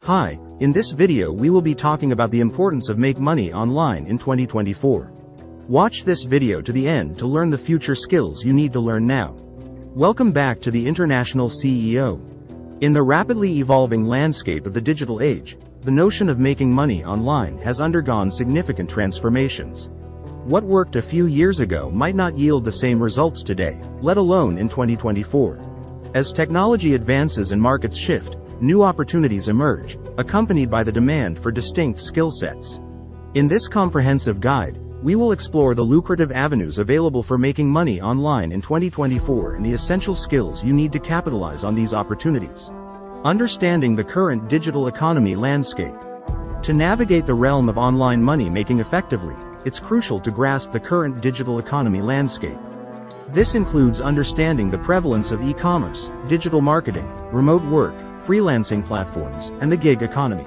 Hi, in this video we will be talking about the importance of make money online in 2024. Watch this video to the end to learn the future skills you need to learn now. Welcome back to the International CEO. In the rapidly evolving landscape of the digital age, the notion of making money online has undergone significant transformations. What worked a few years ago might not yield the same results today, let alone in 2024. As technology advances and markets shift, new opportunities emerge, accompanied by the demand for distinct skill sets. In this comprehensive guide, we will explore the lucrative avenues available for making money online in 2024 and the essential skills you need to capitalize on these opportunities. Understanding the current digital economy landscape. To navigate the realm of online money making effectively, it's crucial to grasp the current digital economy landscape. This includes understanding the prevalence of e-commerce, digital marketing, remote work, freelancing platforms, and the gig economy.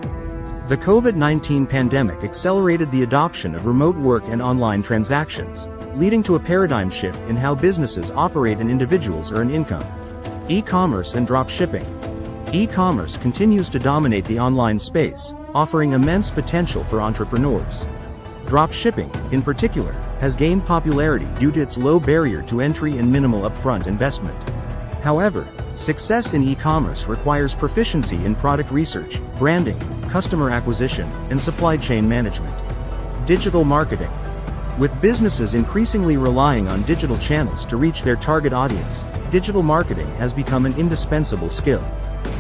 The COVID-19 pandemic accelerated the adoption of remote work and online transactions, leading to a paradigm shift in how businesses operate and individuals earn income. E-commerce and drop shipping. E-commerce continues to dominate the online space, offering immense potential for entrepreneurs. Drop shipping, in particular, has gained popularity due to its low barrier to entry and minimal upfront investment. However, success in e-commerce requires proficiency in product research, branding, customer acquisition, and supply chain management. Digital marketing. With businesses increasingly relying on digital channels to reach their target audience, digital marketing has become an indispensable skill.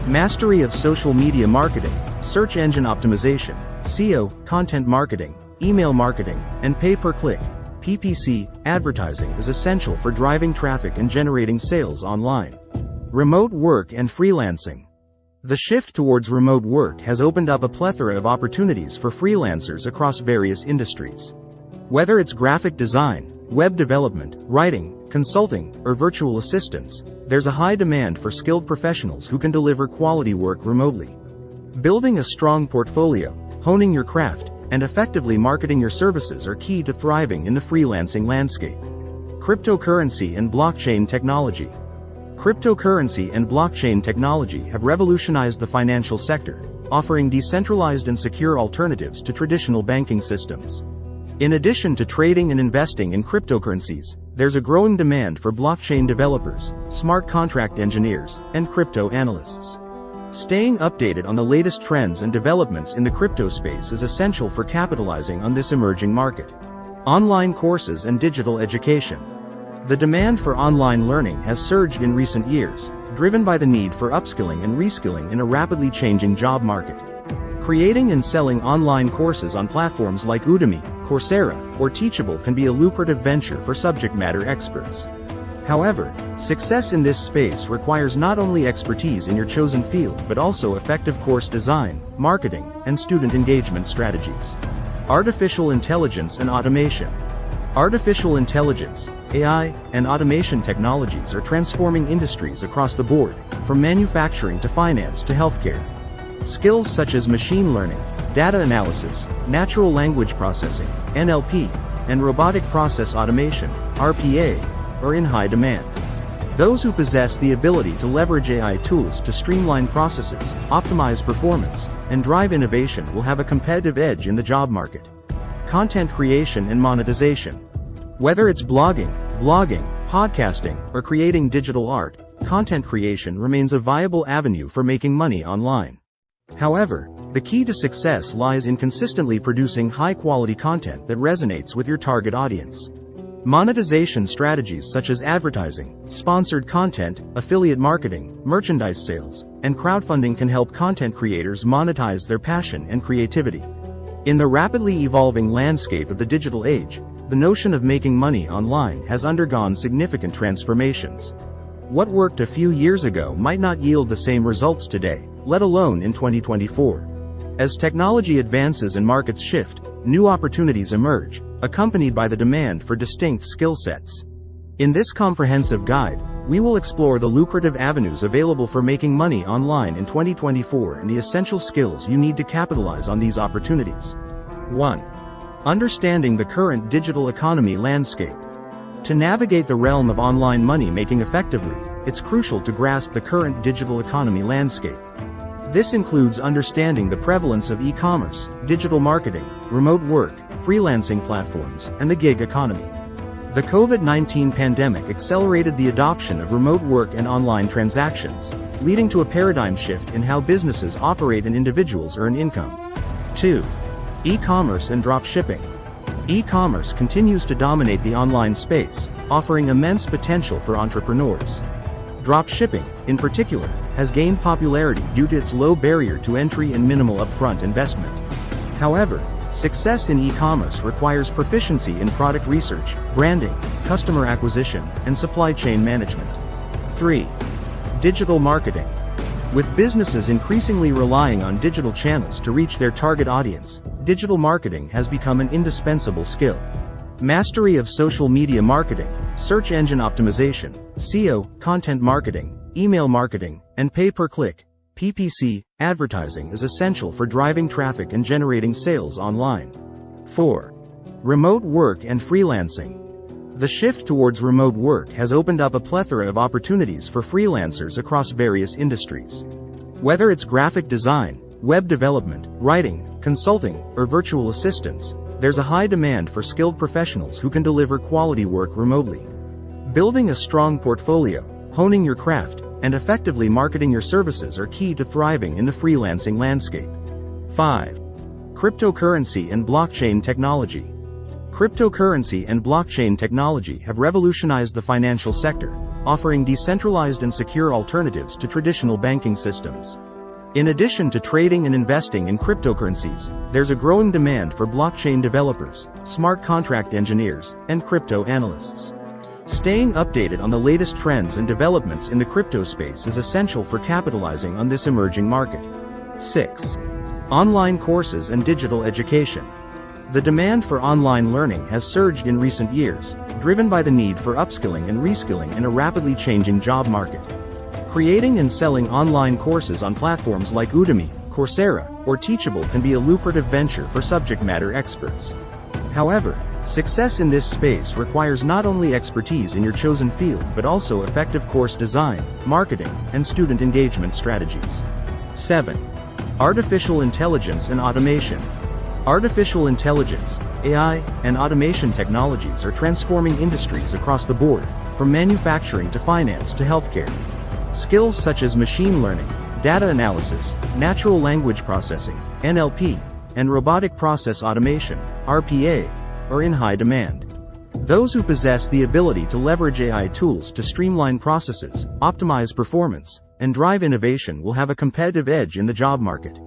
Mastery of social media marketing, search engine optimization, SEO, content marketing, email marketing, and pay-per-click advertising is essential for driving traffic and generating sales online. Remote work and freelancing. The shift towards remote work has opened up a plethora of opportunities for freelancers across various industries. Whether it's graphic design, web development, writing, consulting, or virtual assistants, there's a high demand for skilled professionals who can deliver quality work remotely. Building a strong portfolio, honing your craft, and effectively marketing your services are key to thriving in the freelancing landscape. Cryptocurrency and blockchain technology. Cryptocurrency and blockchain technology have revolutionized the financial sector, offering decentralized and secure alternatives to traditional banking systems. In addition to trading and investing in cryptocurrencies, there's a growing demand for blockchain developers, smart contract engineers, and crypto analysts. Staying updated on the latest trends and developments in the crypto space is essential for capitalizing on this emerging market. Online courses and digital education. The demand for online learning has surged in recent years, driven by the need for upskilling and reskilling in a rapidly changing job market. Creating and selling online courses on platforms like Udemy, Coursera, or Teachable can be a lucrative venture for subject matter experts. However, success in this space requires not only expertise in your chosen field but also effective course design, marketing, and student engagement strategies. Artificial intelligence and automation. Artificial intelligence, AI, and automation technologies are transforming industries across the board, from manufacturing to finance to healthcare. Skills such as machine learning, data analysis, natural language processing, NLP, and robotic process automation, RPA, are in high demand. Those who possess the ability to leverage AI tools to streamline processes, optimize performance, and drive innovation will have a competitive edge in the job market. Content creation and monetization. Whether it's blogging, podcasting, or creating digital art, content creation remains a viable avenue for making money online. However, the key to success lies in consistently producing high-quality content that resonates with your target audience. Monetization strategies such as advertising, sponsored content, affiliate marketing, merchandise sales, and crowdfunding can help content creators monetize their passion and creativity. In the rapidly evolving landscape of the digital age, the notion of making money online has undergone significant transformations. What worked a few years ago might not yield the same results today, let alone in 2024. As technology advances and markets shift, new opportunities emerge, accompanied by the demand for distinct skill sets. In this comprehensive guide, we will explore the lucrative avenues available for making money online in 2024 and the essential skills you need to capitalize on these opportunities. 1. Understanding the current digital economy landscape. To navigate the realm of online money making effectively, it's crucial to grasp the current digital economy landscape. This includes understanding the prevalence of e-commerce, digital marketing, remote work, freelancing platforms, and the gig economy. The COVID-19 pandemic accelerated the adoption of remote work and online transactions, leading to a paradigm shift in how businesses operate and individuals earn income. 2. E-commerce and dropshipping. E-commerce continues to dominate the online space, offering immense potential for entrepreneurs. Dropshipping, in particular, has gained popularity due to its low barrier to entry and minimal upfront investment. However, success in e-commerce requires proficiency in product research, branding, customer acquisition, and supply chain management. 3. Digital marketing. With businesses increasingly relying on digital channels to reach their target audience, digital marketing has become an indispensable skill. Mastery of social media marketing, search engine optimization, SEO, content marketing, email marketing, and pay-per-click advertising is essential for driving traffic and generating sales online. 4. Remote work and freelancing. The shift towards remote work has opened up a plethora of opportunities for freelancers across various industries. Whether it's graphic design, web development, writing, consulting, or virtual assistance, there's a high demand for skilled professionals who can deliver quality work remotely. Building a strong portfolio, honing your craft, and effectively marketing your services are key to thriving in the freelancing landscape. 5. Cryptocurrency and blockchain technology. Cryptocurrency and blockchain technology have revolutionized the financial sector, offering decentralized and secure alternatives to traditional banking systems. In addition to trading and investing in cryptocurrencies, there's a growing demand for blockchain developers, smart contract engineers, and crypto analysts. Staying updated on the latest trends and developments in the crypto space is essential for capitalizing on this emerging market. 6. Online courses and digital education. The demand for online learning has surged in recent years, driven by the need for upskilling and reskilling in a rapidly changing job market. Creating and selling online courses on platforms like Udemy, Coursera, or Teachable can be a lucrative venture for subject matter experts. However, success in this space requires not only expertise in your chosen field but also effective course design, marketing, and student engagement strategies. 7. Artificial intelligence and automation. Artificial intelligence, AI, and automation technologies are transforming industries across the board, from manufacturing to finance to healthcare. Skills such as machine learning, data analysis, natural language processing, NLP, and robotic process automation, RPA, are in high demand. Those who possess the ability to leverage AI tools to streamline processes, optimize performance, and drive innovation will have a competitive edge in the job market.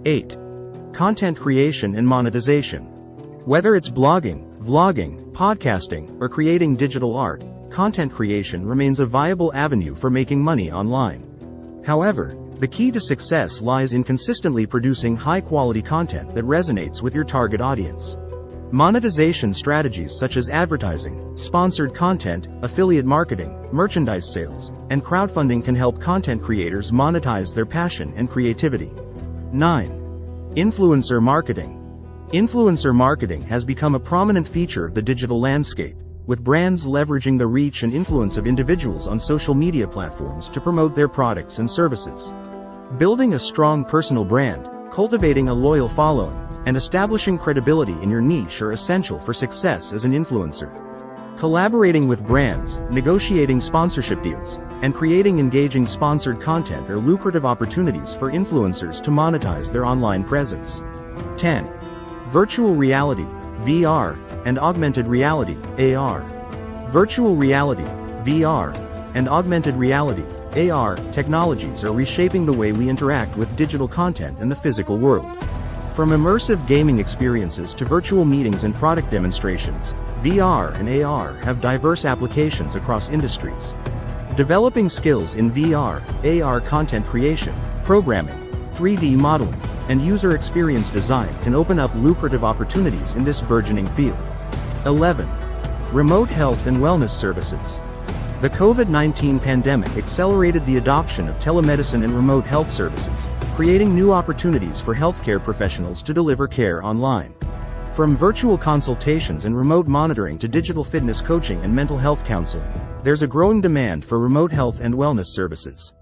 8. Content creation and monetization. Whether it's blogging, vlogging, podcasting, or creating digital art, content creation remains a viable avenue for making money online. However, the key to success lies in consistently producing high-quality content that resonates with your target audience. Monetization strategies such as advertising, sponsored content, affiliate marketing, merchandise sales, and crowdfunding can help content creators monetize their passion and creativity. 9. Influencer marketing. Influencer marketing has become a prominent feature of the digital landscape, with brands leveraging the reach and influence of individuals on social media platforms to promote their products and services. Building a strong personal brand, cultivating a loyal following, and establishing credibility in your niche are essential for success as an influencer. Collaborating with brands, negotiating sponsorship deals, and creating engaging sponsored content are lucrative opportunities for influencers to monetize their online presence. 10. Virtual reality, VR, and augmented reality, AR. Virtual reality, VR, and augmented reality, AR, technologies are reshaping the way we interact with digital content in the physical world. From immersive gaming experiences to virtual meetings and product demonstrations, VR and AR have diverse applications across industries. Developing skills in VR, AR content creation, programming, 3D modeling, and user experience design can open up lucrative opportunities in this burgeoning field. 11. Remote health and wellness services. The COVID-19 pandemic accelerated the adoption of telemedicine and remote health services, creating new opportunities for healthcare professionals to deliver care online. From virtual consultations and remote monitoring to digital fitness coaching and mental health counseling, there's a growing demand for remote health and wellness services.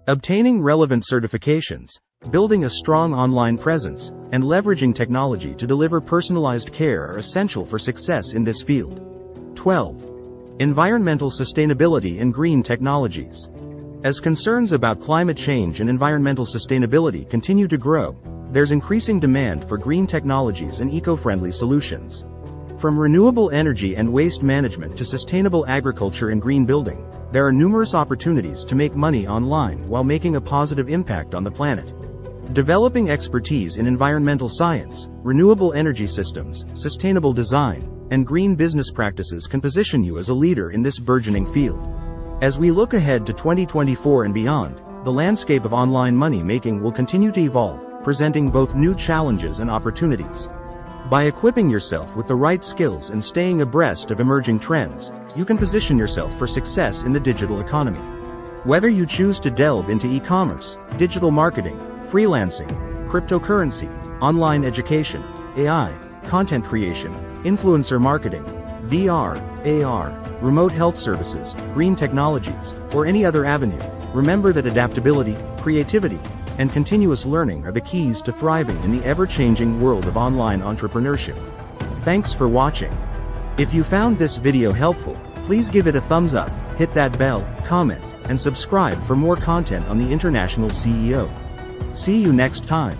Obtaining relevant certifications, Building a strong online presence and leveraging technology to deliver personalized care are essential for success in this field. 12. Environmental sustainability and green technologies. As concerns about climate change and environmental sustainability continue to grow, there's increasing demand for green technologies and eco-friendly solutions. From renewable energy and waste management to sustainable agriculture and green building, there are numerous opportunities to make money online while making a positive impact on the planet. Developing expertise in environmental science, renewable energy systems, sustainable design, and green business practices can position you as a leader in this burgeoning field. As we look ahead to 2024 and beyond, the landscape of online money making will continue to evolve, presenting both new challenges and opportunities. By equipping yourself with the right skills and staying abreast of emerging trends, you can position yourself for success in the digital economy. Whether you choose to delve into e-commerce, digital marketing, freelancing, cryptocurrency, online education, AI, content creation, influencer marketing, VR, AR, remote health services, green technologies, or any other avenue, remember that adaptability, creativity, and continuous learning are the keys to thriving in the ever-changing world of online entrepreneurship. Thanks for watching. If you found this video helpful, please give it a thumbs up, hit that bell, comment, and subscribe for more content on the International CEO. See you next time.